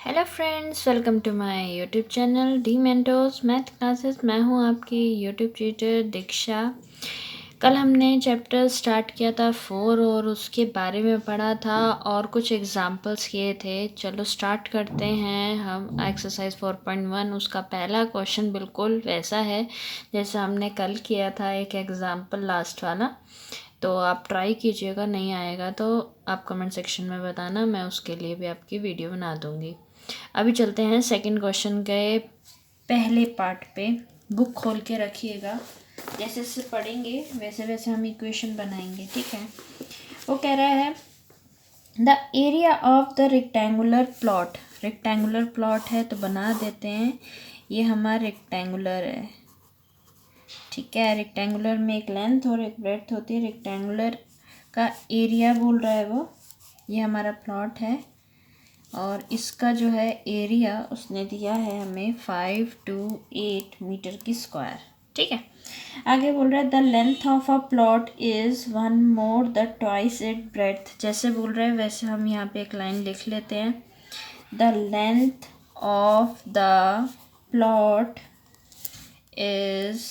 Hello friends, welcome to my YouTube channel the mentors math classes. मैं हूं आपकी YouTube teacher दीक्षा। कल हमने चैप्टर स्टार्ट किया था 4 और उसके बारे में पढ़ा था और कुछ एग्जांपल्स किए थे। चलो स्टार्ट करते हैं हम एक्सरसाइज 4.1। उसका पहला क्वेश्चन बिल्कुल वैसा है जैसा हमने कल किया था, एक एग्जाम्पल लास्ट वाला। तो आप ट्राई कीजिएगा, नहीं आएगा तो आप कमेंट सेक्शन में बताना, मैं उसके लिए भी आपकी वीडियो बना दूँगी। अभी चलते हैं सेकंड क्वेश्चन के पहले पार्ट पे। बुक खोल के रखिएगा, जैसे जैसे पढ़ेंगे वैसे वैसे हम इक्वेशन बनाएंगे, ठीक है। वो कह रहा है the area of the rectangular plot. Rectangular plot है तो बना देते हैं, ये हमारा रेक्टेंगुलर है, ठीक है। रेक्टेंगुलर में एक लेंथ और एक ब्रेड्थ होती है। रेक्टेंगुलर का एरिया बोल रहा है वो, ये हमारा प्लॉट है और इसका जो है एरिया उसने दिया है हमें 5 to 8 मीटर की स्क्वायर, ठीक है। आगे बोल रहा है the length of a plot is 1 more the twice it breadth. जैसे बोल रहे हैं वैसे हम यहाँ पे एक लाइन लिख लेते हैं। The length of the plot is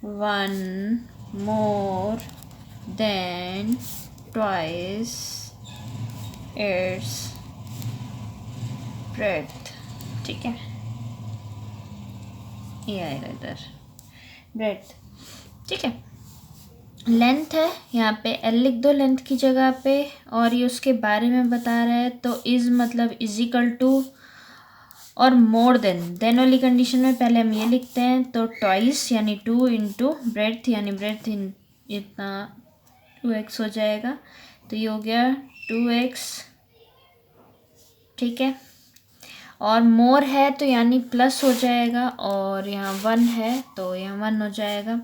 1 more than twice its breadth, ठीक है। ये आएगा इधर ब्रेड्थ, ठीक है। लेंथ है यहाँ पे, एल लिख दो लेंथ की जगह पे, और ये उसके बारे में बता रहा है तो इज़ मतलब इज इक्वल टू और मोर देन वाली कंडीशन में पहले हम ये लिखते हैं तो ट्वाइस यानी 2 इंटू ब्रेड्थ यानी ब्रेड्थ इतना 2x हो जाएगा, तो ये हो गया 2x, ठीक है। और मोर है तो यानी प्लस हो जाएगा, और यहाँ 1 है तो यहाँ 1 हो जाएगा।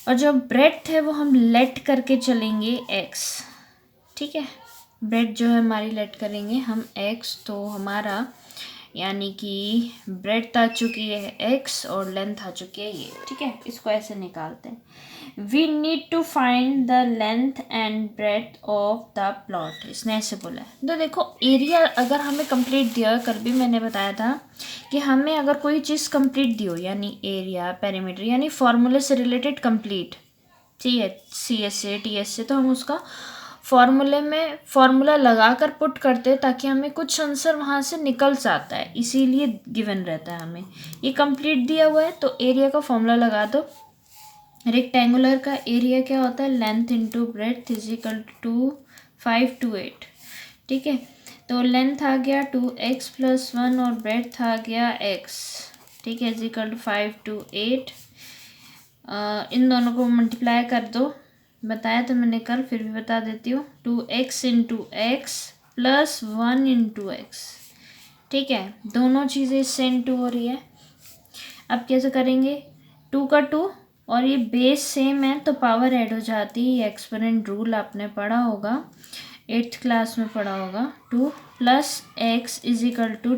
और जो ब्रेड्थ है वो हम लेट करके चलेंगे x, ठीक है। ब्रेड जो है हमारी लेट करेंगे हम x, तो हमारा यानी कि ब्रेड्थ आ चुकी है x और लेंथ आ चुकी है ये, ठीक है। इसको ऐसे निकालते हैं। We need to find the length and breadth of the plot, इसने ऐसे बोला है। तो देखो एरिया अगर हमें कंप्लीट दिया, कल भी मैंने बताया था कि हमें अगर कोई चीज़ कंप्लीट दी हो यानी एरिया पेरीमीटर यानी फॉर्मूले से रिलेटेड कंप्लीट, ठीक है, CS से TS से, तो हम उसका फॉर्मूले में फॉर्मूला लगा कर पुट करते हैं ताकि हमें कुछ आंसर वहाँ से निकल जाता है, इसीलिए गिवन रहता है हमें। ये कंप्लीट दिया हुआ है तो एरिया का फॉर्मूला लगा दो। रेक्टेंगुलर का एरिया क्या होता है, length into breadth is equal to 5 to 8, ठीक है। तो लेंथ आ गया 2x + 1 और ब्रेड्थ आ गया x, ठीक है, इज इक्वल टू 5 to 8। इन दोनों को मल्टीप्लाई कर दो, बताया तो मैंने कल, फिर भी बता देती हूँ। 2x into x plus 1 into x, ठीक है। दोनों चीज़ें इससे इंटू हो रही है। अब कैसे करेंगे, 2 का 2 और ये बेस सेम है तो पावर ऐड हो जाती है। ये एक्सपोनेंट रूल आपने पढ़ा होगा, 8th क्लास में पढ़ा होगा। 2 + x is equal to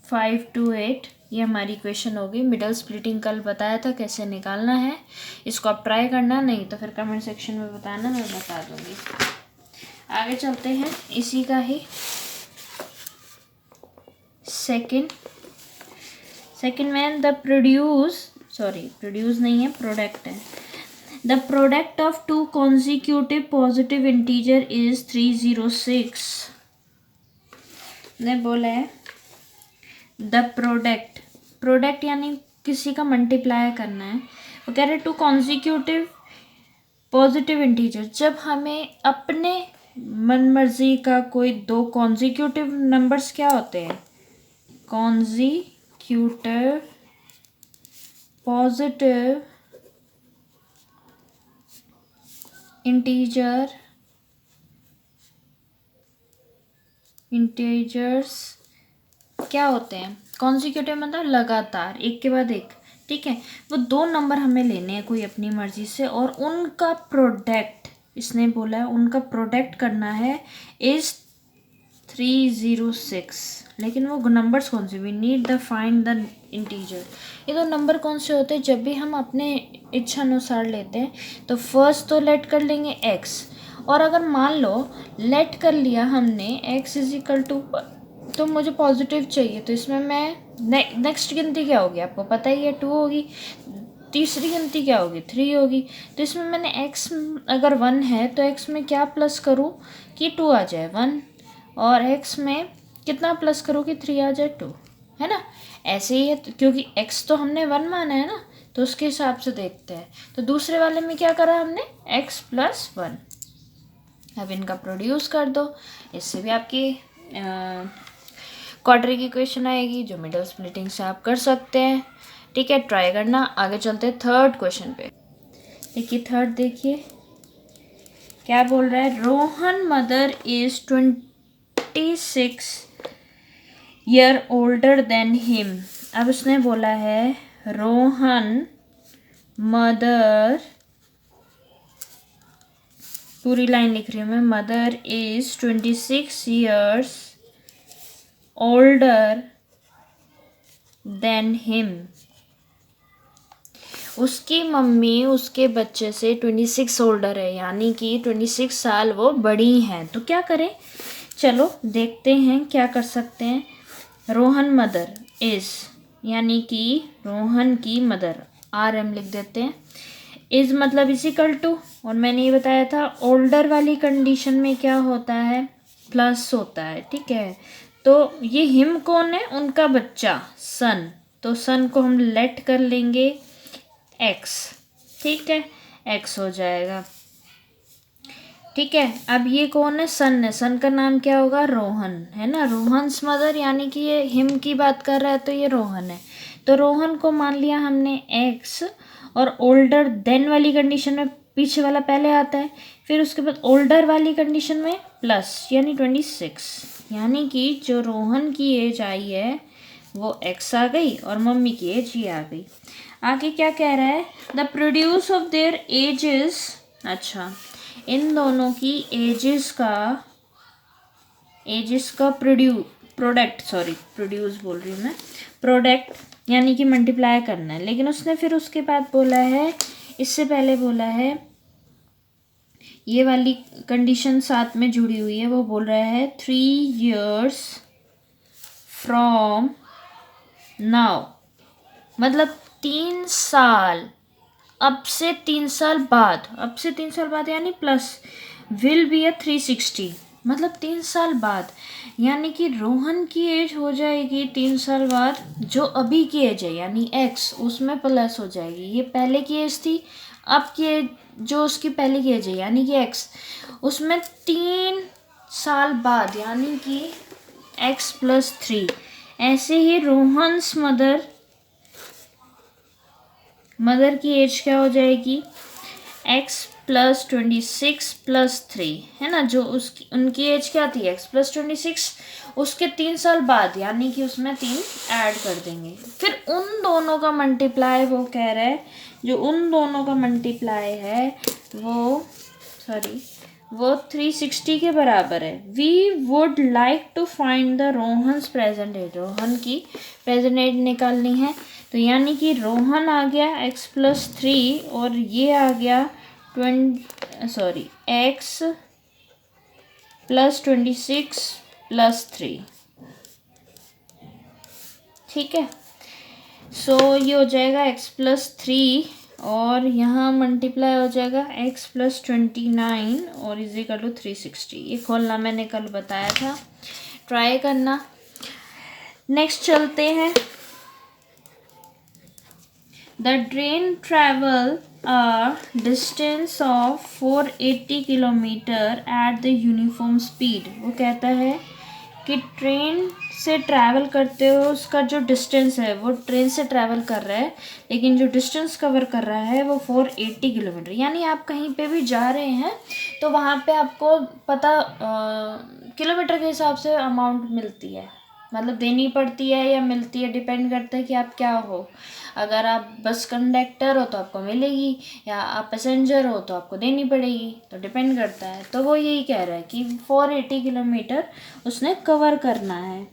5 to 8, ये हमारी इक्वेशन होगी। मिडल स्प्लिटिंग कल बताया था कैसे निकालना है, इसको आप ट्राई करना, नहीं तो फिर कमेंट सेक्शन में बताना, मैं बता दूंगी। आगे चलते हैं इसी का ही सेकंड में प्रोड्यूस नहीं है, प्रोडक्ट है। The product of 2 consecutive positive integer is 306 ने बोला है। द प्रोडक्ट यानी किसी का मल्टीप्लाई करना है। वो कह रहे 2 consecutive पॉजिटिव इंटीजर, जब हमें अपने मन मर्जी का कोई 2 consecutive नंबर्स क्या होते हैं, consecutive पॉजिटिव इंटीजर्स क्या होते हैं, कॉन्जिक्यूटिव मतलब लगातार एक के बाद एक, ठीक है। वो 2 नंबर हमें लेने हैं कोई अपनी मर्जी से और उनका प्रोडक्ट, इसने बोला है उनका प्रोडक्ट करना है इज 306। लेकिन वो नंबर्स कौन से, we need the find the integer. ये 2 नंबर कौन से होते हैं, जब भी हम अपने इच्छा अनुसार लेते हैं तो फर्स्ट तो लेट कर लेंगे x, और अगर मान लो लेट कर लिया हमने x इज इक्वल टू तो मुझे पॉजिटिव चाहिए, तो इसमें मैं नेक्स्ट गिनती क्या होगी आपको पता ही है, 2 होगी। तीसरी गिनती क्या होगी, 3 होगी। तो इसमें मैंने x अगर 1 है तो x में क्या प्लस करूँ कि 2 आ जाए 1, और x में कितना प्लस करूँ कि 3 आ जाए 2, है ना। ऐसे ही है, क्योंकि x तो हमने 1 माना है ना, तो उसके हिसाब से देखते हैं। तो दूसरे वाले में क्या करा हमने, x प्लस 1। अब इनका प्रोड्यूस कर दो, इससे भी आपकी क्वाड्रेटिक इक्वेशन आएगी, जो मिडल स्प्लिटिंग से आप कर सकते हैं। ठीक है, ट्राई करना। आगे चलते हैं थर्ड क्वेश्चन पे। देखिए थर्ड, देखिए क्या बोल रहा है, Rohan mother is 26 year older than him. अब उसने बोला है रोहन मदर, पूरी लाइन लिख रही हूँ मैं, mother is 26 years older than him. उसकी मम्मी उसके बच्चे से 26 ओल्डर है, यानी कि 26 साल वो बड़ी हैं। तो क्या करें, चलो देखते हैं क्या कर सकते हैं। रोहन मदर इज़, यानी कि रोहन की मदर, RM लिख देते हैं। इज़ मतलब इजिकल टू, और मैंने ये बताया था ओल्डर वाली कंडीशन में क्या होता है, प्लस होता है। ठीक है, तो ये हिम कौन है, उनका बच्चा सन, तो सन को हम लेट कर लेंगे x। ठीक है, x हो जाएगा। ठीक है, अब ये कौन है, सन है, सन का नाम क्या होगा, रोहन, है ना। रोहन्स मदर, यानी कि ये हिम की बात कर रहा है, तो ये रोहन है। तो रोहन को मान लिया हमने x, और ओल्डर देन वाली कंडीशन में पीछे वाला पहले आता है, फिर उसके बाद ओल्डर वाली कंडीशन में प्लस, यानी 26, यानी कि जो रोहन की एज आई है वो x आ गई, और मम्मी की एज ये आ गई। आगे क्या कह रहा है, the produce of their edges. अच्छा, इन दोनों की एजेस का प्रोडक्ट, सॉरी प्रोड्यूस बोल रही हूँ मैं, प्रोडक्ट यानी कि मल्टीप्लाई करना है। लेकिन उसने फिर उसके बाद बोला है, इससे पहले बोला है, ये वाली कंडीशन साथ में जुड़ी हुई है, वो बोल रहा है 3 years फ्रॉम नाउ, मतलब 3 साल, अब से 3 साल बाद, अब से 3 साल बाद यानी प्लस, विल बी ए 360, मतलब 3 साल बाद, यानी कि रोहन की एज हो जाएगी 3 साल बाद, जो अभी की एज है यानी x, उसमें प्लस हो जाएगी। ये पहले की एज थी, अब की एज जो उसकी पहले की एज है यानी कि x, उसमें 3 साल बाद यानी कि x प्लस 3। ऐसे ही रोहन्स मदर की एज क्या हो जाएगी, x प्लस 26 प्लस 3, है ना। जो उनकी एज क्या थी, x प्लस 26, उसके 3 साल बाद यानी कि उसमें 3 ऐड कर देंगे। फिर उन दोनों का मल्टीप्लाई, वो कह रहा है जो उन दोनों का मल्टीप्लाई है वो 360 के बराबर है। We would like to find the Rohan's present age, Rohan की प्रेजेंट एज निकालनी है। तो यानी कि रोहन आ गया x प्लस 3, और ये आ गया x प्लस 26 प्लस 3। ठीक है, सो ये हो जाएगा x प्लस 3, और यहाँ मल्टीप्लाई हो जाएगा x प्लस 29 और इजिकल टू 360। ये खोलना मैंने कल बताया था, ट्राई करना। नेक्स्ट चलते हैं। The train travel a distance of 480 kilometre at the uniform speed। वो कहता है कि ट्रेन से ट्रैवल करते हो, उसका जो डिस्टेंस है, वो ट्रेन से ट्रैवल कर रहा है, लेकिन जो डिस्टेंस कवर कर रहा है वो 480 किलोमीटर। यानी आप कहीं पे भी जा रहे हैं तो वहाँ पे आपको पता किलोमीटर के हिसाब से अमाउंट मिलती है, मतलब देनी पड़ती है या मिलती है, डिपेंड करता है कि आप क्या हो। अगर आप बस कंडक्टर हो तो आपको मिलेगी, या आप पैसेंजर हो तो आपको देनी पड़ेगी, तो डिपेंड करता है। तो वो यही कह रहा है कि 480 किलोमीटर उसने कवर करना है।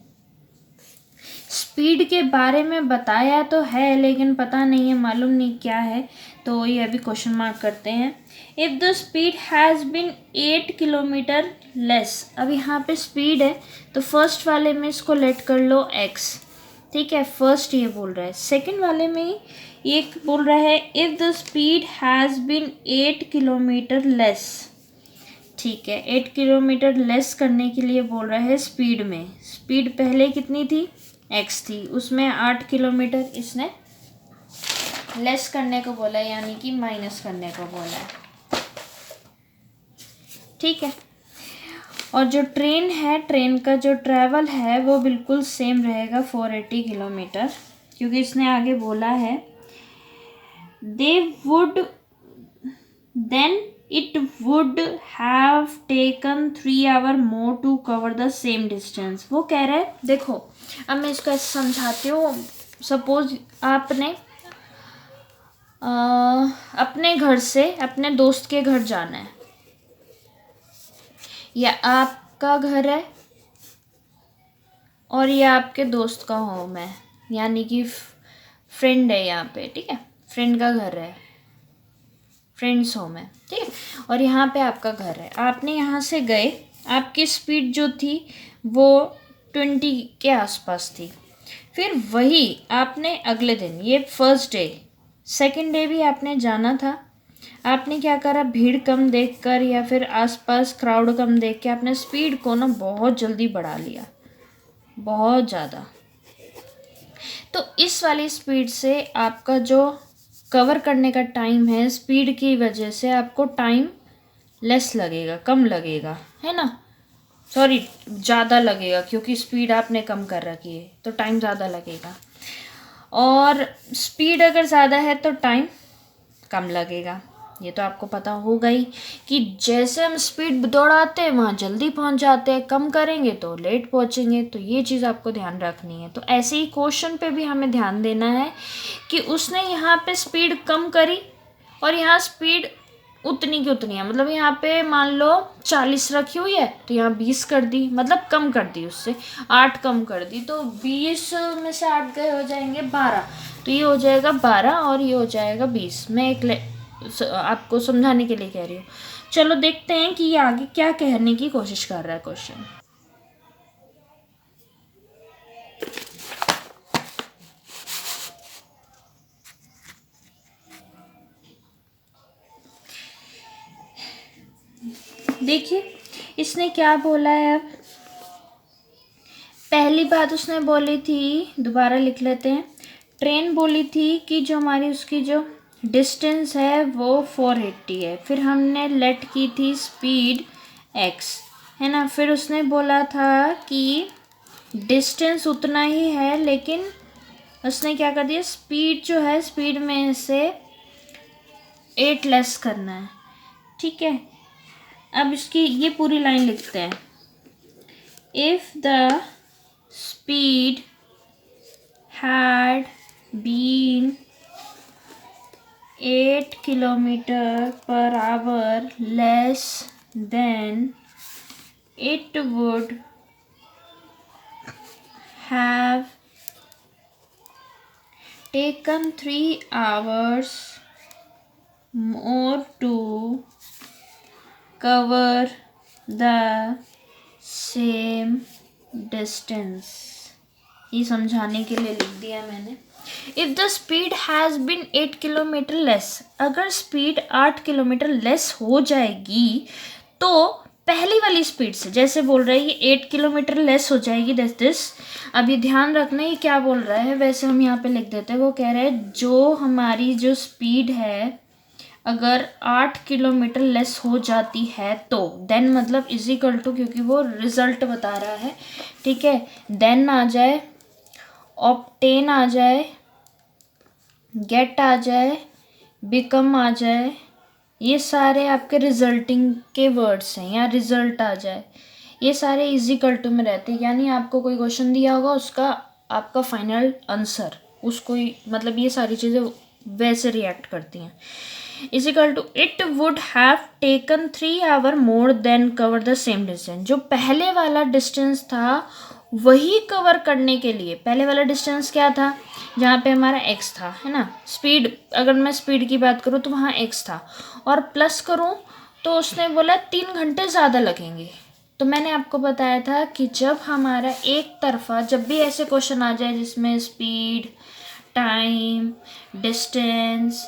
स्पीड के बारे में बताया तो है, लेकिन पता नहीं है, मालूम नहीं क्या है। तो ये अभी क्वेश्चन मार्क करते हैं। If the speed has been 8 kilometre less, अब यहाँ पे स्पीड है तो फर्स्ट वाले में इसको लेट कर लो x, ठीक है, फर्स्ट ये बोल रहा है। सेकंड वाले में ये बोल रहा है if the speed has been 8 kilometre less, ठीक है, 8 किलोमीटर लेस करने के लिए बोल रहा है स्पीड में। स्पीड पहले कितनी थी, x थी, उसमें 8 किलोमीटर इसने लेस करने को बोला है, यानी कि माइनस करने को बोला है, ठीक है। और जो ट्रेन है, ट्रेन का जो ट्रैवल है वो बिल्कुल सेम रहेगा 480 किलोमीटर, क्योंकि इसने आगे बोला है they would then it would have taken 3 hour more to cover the same distance. वो कह रहा है, देखो अब मैं इसको ऐसे समझाती हूँ। सपोज आपने अपने घर से अपने दोस्त के घर जाना है, या आपका घर है और ये आपके दोस्त का होम है, यानी कि फ्रेंड है यहाँ पे, ठीक है, फ्रेंड का घर है, फ्रेंड्स होम है, ठीक है, और यहाँ पे आपका घर है। आपने यहाँ से गए, आपकी स्पीड जो थी वो 20 के आसपास थी। फिर वही आपने अगले दिन, ये फर्स्ट डे, सेकंड डे भी आपने जाना था, आपने क्या करा, भीड़ कम देखकर या फिर आसपास क्राउड कम देख के आपने स्पीड को ना बहुत जल्दी बढ़ा लिया, बहुत ज़्यादा। तो इस वाली स्पीड से आपका जो कवर करने का टाइम है, स्पीड की वजह से आपको टाइम लेस लगेगा, कम लगेगा, है ना, सॉरी ज़्यादा लगेगा, क्योंकि स्पीड आपने कम कर रखी है तो टाइम ज़्यादा लगेगा। और स्पीड अगर ज़्यादा है तो टाइम कम लगेगा। ये तो आपको पता होगा ही कि जैसे हम स्पीड दौड़ाते हैं वहाँ जल्दी पहुँच जाते हैं, कम करेंगे तो लेट पहुँचेंगे। तो ये चीज़ आपको ध्यान रखनी है। तो ऐसे ही क्वेश्चन पे भी हमें ध्यान देना है कि उसने यहाँ पे स्पीड कम करी और यहाँ स्पीड उतनी की उतनी है, मतलब यहाँ पे मान लो 40 रखी हुई है तो यहाँ 20 कर दी, मतलब कम कर दी, उससे 8 कम कर दी, तो 20 में से 8 गए हो जाएंगे 12, तो ये हो जाएगा 12 और ये हो जाएगा 20। मैं आपको समझाने के लिए कह रही हूँ। चलो देखते हैं कि ये आगे क्या कहने की कोशिश कर रहा है क्वेश्चन। देखिए इसने क्या बोला है। अब पहली बात उसने बोली थी, दोबारा लिख लेते हैं। ट्रेन बोली थी कि जो हमारी उसकी जो डिस्टेंस है वो 480 है। फिर हमने लेट की थी स्पीड x, है ना। फिर उसने बोला था कि डिस्टेंस उतना ही है, लेकिन उसने क्या कर दिया, स्पीड जो है स्पीड में से 8 लेस करना है, ठीक है। अब इसकी ये पूरी लाइन लिखते हैं। If the speed had been 8 kilometre per hour less then it would have taken 3 hours more to cover the same distance। ये समझाने के लिए लिख दिया मैंने। If the speed has been 8 kilometre less, अगर स्पीड 8 किलोमीटर लेस हो जाएगी तो पहली वाली स्पीड से, जैसे बोल रहा है ये 8 किलोमीटर लेस हो जाएगी दिस। अब ये ध्यान रखना ये क्या बोल रहा है, वैसे हम यहाँ पे लिख देते हैं। वो कह रहा है जो हमारी जो स्पीड है अगर 8 किलोमीटर लेस हो जाती है तो देन, मतलब इज इक्वल टू, क्योंकि वो रिजल्ट बता रहा है, ठीक है, देन आ जाए, ऑब्टेन आ जाए, गेट आ जाए, बिकम आ जाए, ये सारे आपके रिजल्टिंग के वर्ड्स हैं, या रिजल्ट आ जाए, ये सारे इजिकल टू में रहते हैं। यानी आपको कोई क्वेश्चन दिया होगा उसका आपका फाइनल आंसर, उसको मतलब ये सारी चीज़ें वैसे रिएक्ट करती हैं। Is equal to it would have taken 3 hour more then cover the same distance. जो पहले वाला डिस्टेंस था वही कवर करने के लिए पहले वाला डिस्टेंस क्या था, जहाँ पे हमारा x था, है ना। स्पीड, अगर मैं स्पीड की बात करूँ तो वहाँ x था, और प्लस करूँ तो उसने बोला 3 घंटे ज़्यादा लगेंगे। तो मैंने आपको बताया था कि जब हमारा एक तरफा, जब भी ऐसे क्वेश्चन आ जाए जिसमें स्पीड, टाइम, डिस्टेंस,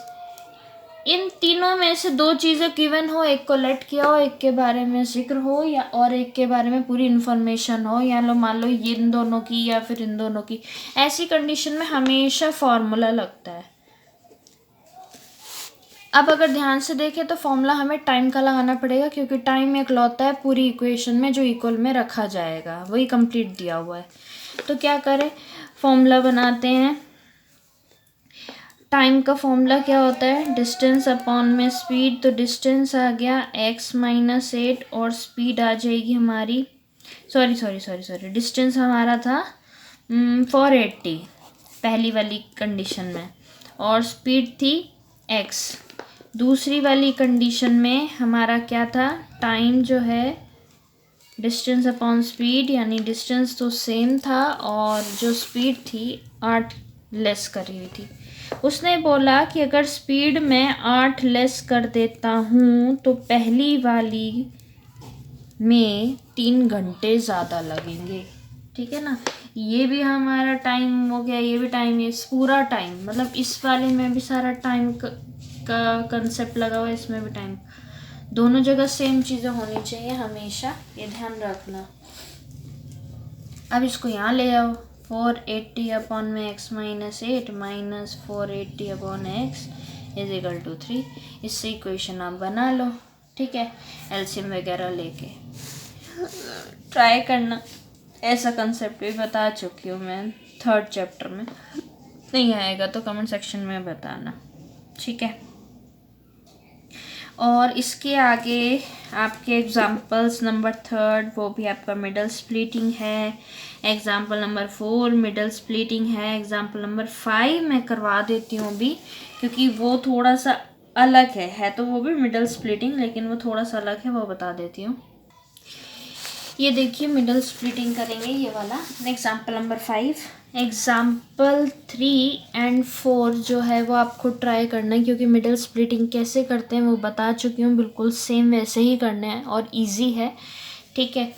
इन तीनों में से 2 चीज़ें गिवन हो, एक को लेट किया हो, एक के बारे में जिक्र हो, या और एक के बारे में पूरी इन्फॉर्मेशन हो, या लो मान लो ये इन दोनों की या फिर इन दोनों की, ऐसी कंडीशन में हमेशा फॉर्मूला लगता है। अब अगर ध्यान से देखें तो फॉर्मूला हमें टाइम का लगाना पड़ेगा, क्योंकि टाइम एक लौता है पूरी इक्वेशन में जो इक्वल में रखा जाएगा, वही कंप्लीट दिया हुआ है। तो क्या करें, फॉर्मूला बनाते हैं। टाइम का फॉर्मूला क्या होता है, डिस्टेंस अपॉन में स्पीड। तो डिस्टेंस आ गया x-8 और स्पीड आ जाएगी हमारी, सॉरी, डिस्टेंस हमारा था 480 पहली वाली कंडीशन में, और स्पीड थी x। दूसरी वाली कंडीशन में हमारा क्या था, टाइम जो है डिस्टेंस अपॉन स्पीड, यानी डिस्टेंस तो सेम था और जो स्पीड थी 8 लेस करी हुई थी। उसने बोला कि अगर स्पीड में 8 लेस कर देता हूँ तो पहली वाली में 3 घंटे ज़्यादा लगेंगे, ठीक है ना। ये भी हमारा टाइम हो गया, ये भी टाइम, ये पूरा टाइम, मतलब इस वाले में भी सारा टाइम का कंसेप्ट लगा हुआ है, इसमें भी टाइम। दोनों जगह सेम चीज़ें होनी चाहिए हमेशा, ये ध्यान रखना। अब इसको यहाँ ले आओ, 480 अपॉन में x-8 minus 480 upon x is equal to 3। इससे इक्वेशन आप बना लो, ठीक है, एलसीएम वगैरह लेके ट्राई करना। ऐसा कंसेप्ट भी बता चुकी हूँ मैं 3rd चैप्टर में, नहीं आएगा तो कमेंट सेक्शन में बताना, ठीक है। और इसके आगे आपके एग्जाम्पल्स नंबर 3rd, वो भी आपका मिडल स्प्लिटिंग है। एग्जाम्पल नंबर 4 मिडल स्प्लिटिंग है। एग्जाम्पल नंबर 5 मैं करवा देती हूँ अभी, क्योंकि वो थोड़ा सा अलग है तो वो भी मिडल स्प्लिटिंग, लेकिन वो थोड़ा सा अलग है, वो बता देती हूँ। ये देखिए मिडल स्प्लिटिंग करेंगे ये वाला। एग्जाम्पल नंबर 5, एग्जाम्पल 3 एंड 4 जो है वो आपको ट्राई करना है, क्योंकि मिडल स्प्लिटिंग कैसे करते हैं वो बता चुकी हूँ, बिल्कुल सेम वैसे ही करना है और इजी है, ठीक है।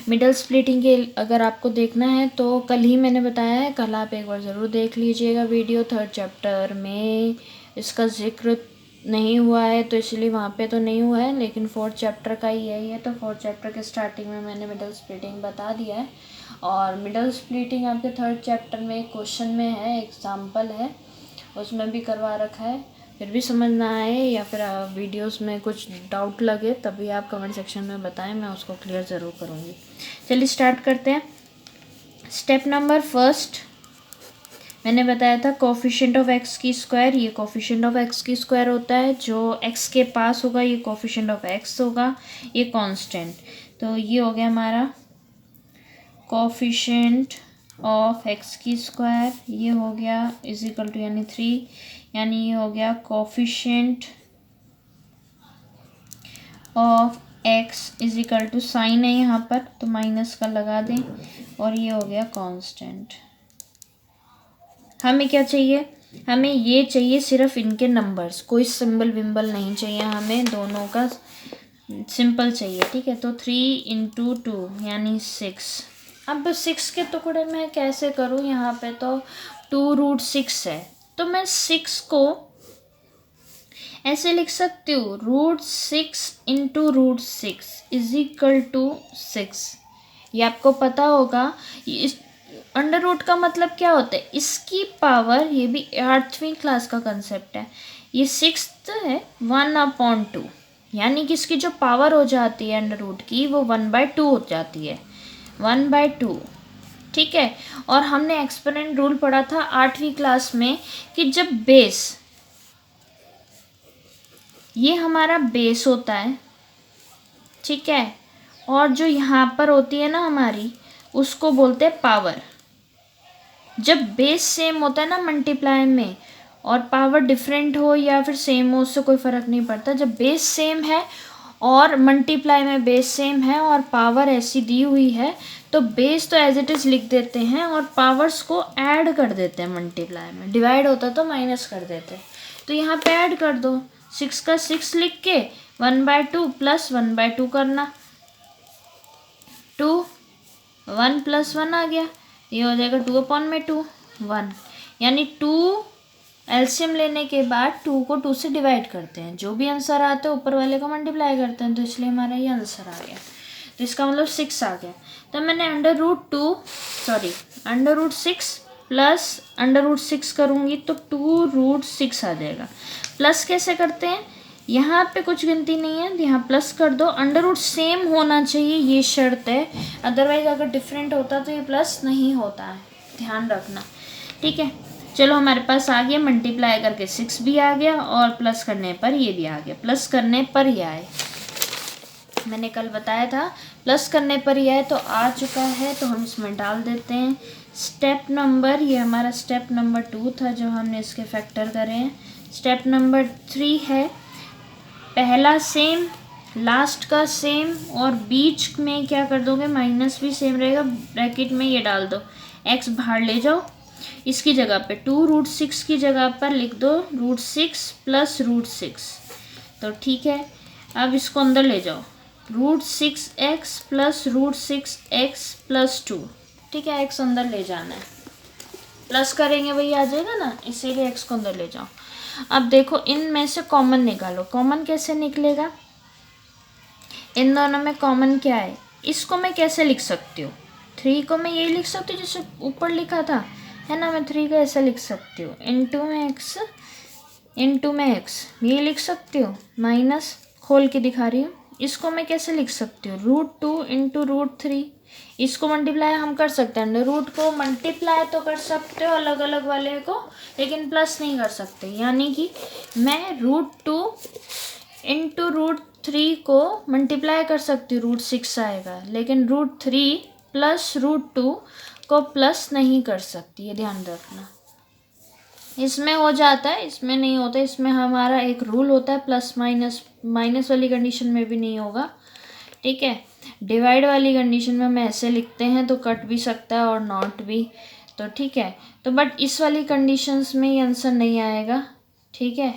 मिडल स्प्लिटिंग के अगर आपको देखना है तो कल ही मैंने बताया है, कल आप एक बार ज़रूर देख लीजिएगा वीडियो। 3rd चैप्टर में इसका जिक्र नहीं हुआ है तो इसलिए वहाँ पे तो नहीं हुआ है, लेकिन 4th चैप्टर का ही है ये। तो 4th चैप्टर के स्टार्टिंग में मैंने मिडल स्प्लिटिंग बता दिया है, और मिडल स्प्लिटिंग आपके 3rd चैप्टर में क्वेश्चन में है, एग्जाम्पल है, उसमें भी करवा रखा है। फिर भी समझ ना आए या फिर वीडियोस में कुछ डाउट लगे तभी आप कमेंट सेक्शन में बताएं, मैं उसको क्लियर ज़रूर करूँगी। चलिए स्टार्ट करते हैं। स्टेप नंबर 1 मैंने बताया था कोफिशिएंट ऑफ एक्स की स्क्वायर। ये कोफिशिएंट ऑफ एक्स की स्क्वायर होता है, जो एक्स के पास होगा ये कोफिशिएंट ऑफ एक्स होगा, ये कांस्टेंट। तो ये हो गया हमारा कोफिशिएंट ऑफ एक्स की स्क्वायर, ये हो गया इज इक्वल टू यानी 3, यानी ये हो गया coefficient of x is equal to, sign है यहाँ पर तो माइनस का लगा दें, और ये हो गया कांस्टेंट। हमें क्या चाहिए, हमें ये चाहिए सिर्फ इनके नंबर्स, कोई सिंबल विम्बल नहीं चाहिए हमें, दोनों का सिंपल चाहिए, ठीक है। तो 3 × 2 यानी 6। अब 6 के टुकड़े मैं कैसे करूँ, यहाँ पे तो 2√6 है, तो मैं 6 को ऐसे लिख सकती हूँ, √6 × √6 इज इक्वल टू 6। ये आपको पता होगा, इस अंडर रूट का मतलब क्या होता है, इसकी पावर, ये भी 8वीं क्लास का कंसेप्ट है। ये 6th है 1/2, यानी कि इसकी जो पावर हो जाती है अंडर रूट की वो 1/2 हो जाती है, 1/2, ठीक है। और हमने एक्सपोनेंट रूल पढ़ा था 8वीं क्लास में कि जब बेस, ये हमारा बेस होता है, ठीक है, और जो यहाँ पर होती है ना हमारी, उसको बोलते हैं पावर। जब बेस सेम होता है ना मल्टीप्लाई में, और पावर डिफरेंट हो या फिर सेम हो, उससे कोई फ़र्क नहीं पड़ता। जब बेस सेम है और मल्टीप्लाई में बेस सेम है और पावर ऐसी दी हुई है, तो बेस तो एज इट इज़ लिख देते हैं और पावर्स को ऐड कर देते हैं मल्टीप्लाई में। डिवाइड होता तो माइनस कर देते, तो यहाँ पे ऐड कर दो। 6 का 6 लिख के 1/2 प्लस 1/2 करना, 2 1 + 1 आ गया, ये हो जाएगा 2/2 1, यानी 2 एलसीएम लेने के बाद 2 को 2 से डिवाइड करते हैं, जो भी आंसर आता है ऊपर वाले को मल्टीप्लाई करते हैं, तो इसलिए हमारा ये आंसर आ गया। तो इसका मतलब 6 आ गया। तो मैंने √6 प्लस √6 करूँगी तो 2√6 आ जाएगा। प्लस कैसे करते हैं, यहाँ पे कुछ गिनती नहीं है, यहाँ प्लस कर दो। अंडर सेम होना चाहिए, ये शर्त है, अदरवाइज अगर डिफरेंट होता तो ये प्लस नहीं होता है, ध्यान रखना, ठीक है। चलो हमारे पास आ गया, मल्टीप्लाई करके 6 भी आ गया और प्लस करने पर ये भी आ गया। प्लस करने पर ये आए, मैंने कल बताया था प्लस करने पर ही आए, तो आ चुका है, तो हम इसमें डाल देते हैं स्टेप नंबर। ये हमारा स्टेप नंबर 2 था जो हमने इसके फैक्टर करे हैं। स्टेप नंबर 3 है, पहला सेम, लास्ट का सेम, और बीच में क्या कर दोगे, माइनस भी सेम रहेगा, ब्रैकेट में ये डाल दो, x बाहर ले जाओ, इसकी जगह पे 2√6 की जगह पर लिख दो √6 प्लस √6, तो ठीक है। अब इसको अंदर ले जाओ, √6x प्लस √6x प्लस 2, ठीक है, x अंदर ले जाना है, प्लस करेंगे वही आ जाएगा ना, इसीलिए x को अंदर ले जाओ। अब देखो इनमें से कॉमन निकालो, कॉमन कैसे निकलेगा, इन दोनों में कॉमन क्या है, इसको मैं कैसे लिख सकती हूँ, 3 को मैं यही लिख सकती हूँ जैसे ऊपर लिखा था, है ना, मैं 3 को ऐसे लिख सकती हूँ, इंटू में x ये लिख सकती हूँ, माइनस खोल के दिखा रही हूँ। इसको मैं कैसे लिख सकती हूँ, √2 इंटू √3, इसको मल्टीप्लाई हम कर सकते हैं, रूट को मल्टीप्लाई तो कर सकते हो अलग अलग वाले को, लेकिन प्लस नहीं कर सकते, यानी कि मैं √2 इंटू √3 को मल्टीप्लाई कर सकती हूँ, √6 आएगा, लेकिन √3 प्लस √2 को प्लस नहीं कर सकती, ये ध्यान रखना। इसमें हो जाता है, इसमें नहीं होता, इसमें हमारा एक रूल होता है, प्लस माइनस, माइनस वाली कंडीशन में भी नहीं होगा, ठीक है। डिवाइड वाली कंडीशन में हम ऐसे लिखते हैं तो कट भी सकता है और नॉट भी, तो ठीक है। तो बट इस वाली कंडीशंस में ये आंसर नहीं आएगा, ठीक है,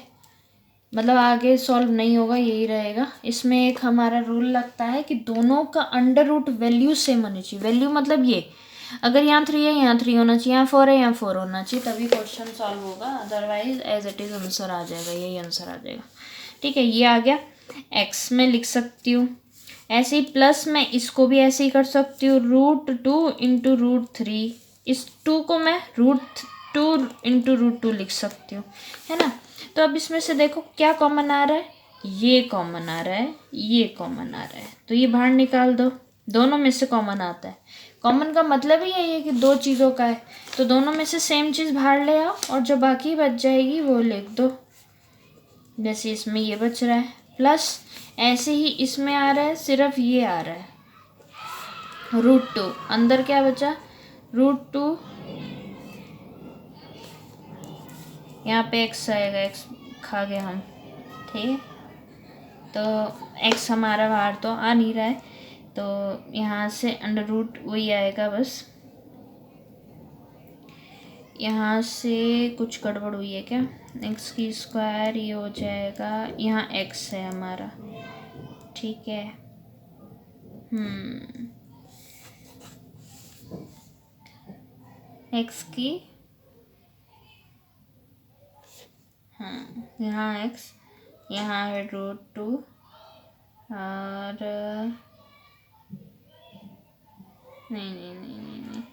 मतलब आगे सॉल्व नहीं होगा, यही रहेगा। इसमें एक हमारा रूल लगता है कि दोनों का अंडर रूट वैल्यू सेम होनी चाहिए। वैल्यू मतलब ये, अगर यहाँ 3 है यहाँ 3 होना चाहिए, यहाँ 4 है यहाँ 4 होना चाहिए, तभी क्वेश्चन सॉल्व होगा, otherwise as it is answer आ जाएगा, यही आंसर आ जाएगा, ठीक है। ये आ गया, एक्स में लिख सकती हूँ ऐसे ही, प्लस मैं इसको भी ऐसे ही कर सकती हूँ, √2 इंटू √3, इस 2 को मैं √2 इंटू √2 लिख सकती हूँ, है ना। तो अब इसमें से देखो क्या कॉमन आ रहा है, ये कॉमन आ रहा है, ये कॉमन आ रहा है, तो ये बाहर निकाल दो, दोनों में से कॉमन आता है। कॉमन का मतलब ही यही है कि दो चीज़ों का है, तो दोनों में से सेम चीज़ बाहर ले आओ और जो बाकी बच जाएगी वो लिख दो, जैसे इसमें ये बच रहा है, प्लस ऐसे ही इसमें आ रहा है, सिर्फ ये आ रहा है √2, अंदर क्या बचा, √2, यहाँ पे x आएगा, x खा गए हम, ठीक है। तो x हमारा बाहर तो आ नहीं रहा है, तो यहाँ से अंडर रूट वही आएगा, बस यहाँ से कुछ गड़बड़ हुई है क्या, x की स्क्वायर ये हो जाएगा, यहाँ x है हमारा, ठीक है, x की, यहाँ x, यहाँ है √2 और नहीं,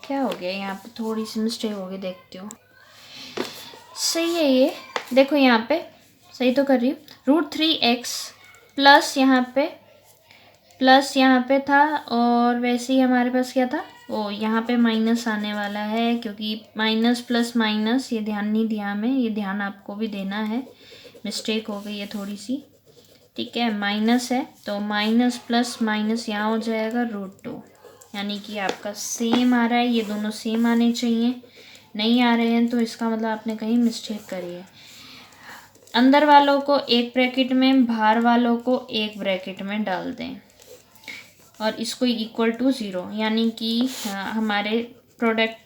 क्या हो गया, यहाँ पे थोड़ी सी मिस्टेक हो गई, देखती हूँ, सही है ये, देखो यहाँ पे सही तो कर रही हूँ, √3x प्लस यहाँ पे था, और वैसे ही हमारे पास क्या था, यहाँ पे माइनस आने वाला है, क्योंकि माइनस प्लस माइनस, ये ध्यान नहीं दिया हमें, ये ध्यान आपको भी देना है, मिस्टेक हो गई है थोड़ी सी, ठीक है, माइनस है तो माइनस प्लस माइनस यहाँ हो जाएगा √2, यानी कि आपका सेम आ रहा है, ये दोनों सेम आने चाहिए, नहीं आ रहे हैं तो इसका मतलब आपने कहीं मिस्टेक करी है। अंदर वालों को एक ब्रैकेट में, बाहर वालों को एक ब्रैकेट में डाल दें और इसको इक्वल टू 0, यानी कि हमारे प्रोडक्ट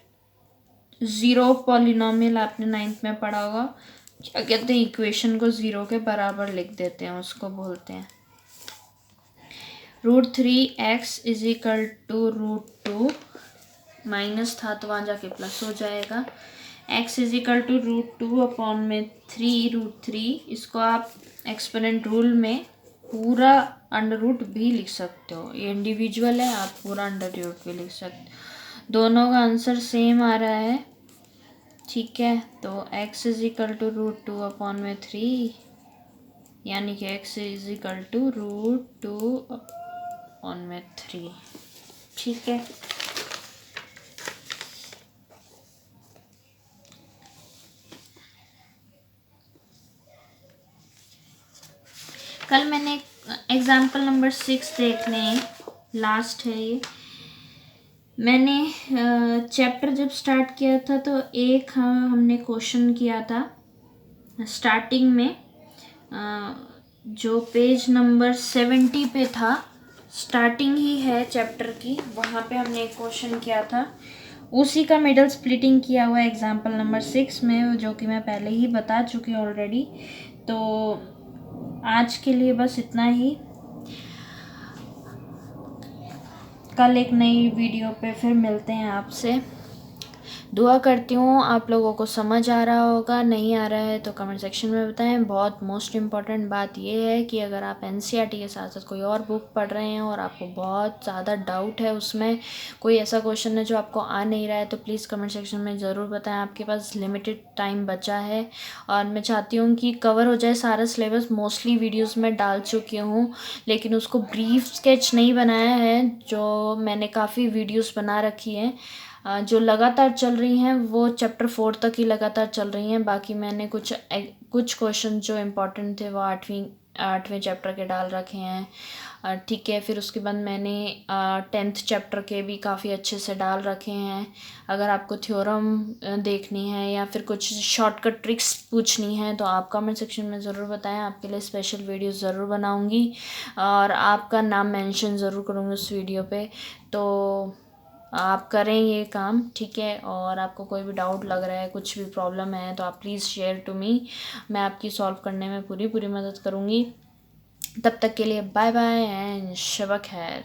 0 पॉलिनोमियल आपने 9th में पढ़ा होगा, क्या कहते हैं, इक्वेशन को 0 के बराबर लिख देते हैं, उसको बोलते हैं √3x is equal to √2, minus था तो वहाँ जाके प्लस हो जाएगा। x इज इक्वल टू √2/3 इसको आप एक्सपोनेंट रूल में पूरा अंडर रूट भी लिख सकते हो, ये इंडिविजुअल है, आप पूरा अंडर रूट भी लिख सकते हो। दोनों का आंसर सेम आ रहा है, ठीक है। तो x इज इक्वल टू √2/3, यानी कि x इज इक्वल टू √2/3, ठीक है। कल मैंने एग्जाम्पल नंबर 6 देख लें, लास्ट है ये। मैंने चैप्टर जब स्टार्ट किया था तो एक हमने क्वेश्चन किया था स्टार्टिंग में, जो पेज नंबर 70 पे था, स्टार्टिंग ही है चैप्टर की, वहाँ पे हमने एक क्वेश्चन किया था, उसी का मिडल स्प्लिटिंग किया हुआ है एग्जाम्पल नंबर 6 में, जो कि मैं पहले ही बता चुकी हूँ ऑलरेडी। तो आज के लिए बस इतना ही, कल एक नई वीडियो पे फिर मिलते हैं आपसे। दुआ करती हूँ आप लोगों को समझ आ रहा होगा, नहीं आ रहा है तो कमेंट सेक्शन में बताएं। बहुत मोस्ट इम्पॉर्टेंट बात यह है कि अगर आप एनसीईआरटी के साथ साथ कोई और बुक पढ़ रहे हैं और आपको बहुत ज़्यादा डाउट है उसमें, कोई ऐसा क्वेश्चन है जो आपको आ नहीं रहा है, तो प्लीज़ कमेंट सेक्शन में ज़रूर बताएं। आपके पास लिमिटेड टाइम बचा है और मैं चाहती हूँ कि कवर हो जाए सारा सिलेबस। मोस्टली वीडियोज़ में डाल चुकी हूँ, लेकिन उसको ब्रीफ स्केच नहीं बनाया है, जो मैंने काफ़ी वीडियोज़ बना रखी हैं जो लगातार चल रही हैं, वो चैप्टर 4 तक ही लगातार चल रही हैं। बाकी मैंने कुछ क्वेश्चन जो इम्पोर्टेंट थे वो आठवें चैप्टर के डाल रखे हैं, ठीक है। फिर उसके बाद मैंने 10th चैप्टर के भी काफ़ी अच्छे से डाल रखे हैं। अगर आपको थ्योरम देखनी है या फिर कुछ शॉर्टकट ट्रिक्स पूछनी है तो आप कमेंट सेक्शन में ज़रूर बताएं, आपके लिए स्पेशल वीडियो ज़रूर बनाऊंगी और आपका नाम मेंशन ज़रूर करूँगी उस वीडियो पे। तो आप करें ये काम, ठीक है। और आपको कोई भी डाउट लग रहा है, कुछ भी प्रॉब्लम है, तो आप प्लीज़ शेयर टू मी, मैं आपकी सॉल्व करने में पूरी मदद करूँगी। तब तक के लिए बाय बाय एंड शब खैर।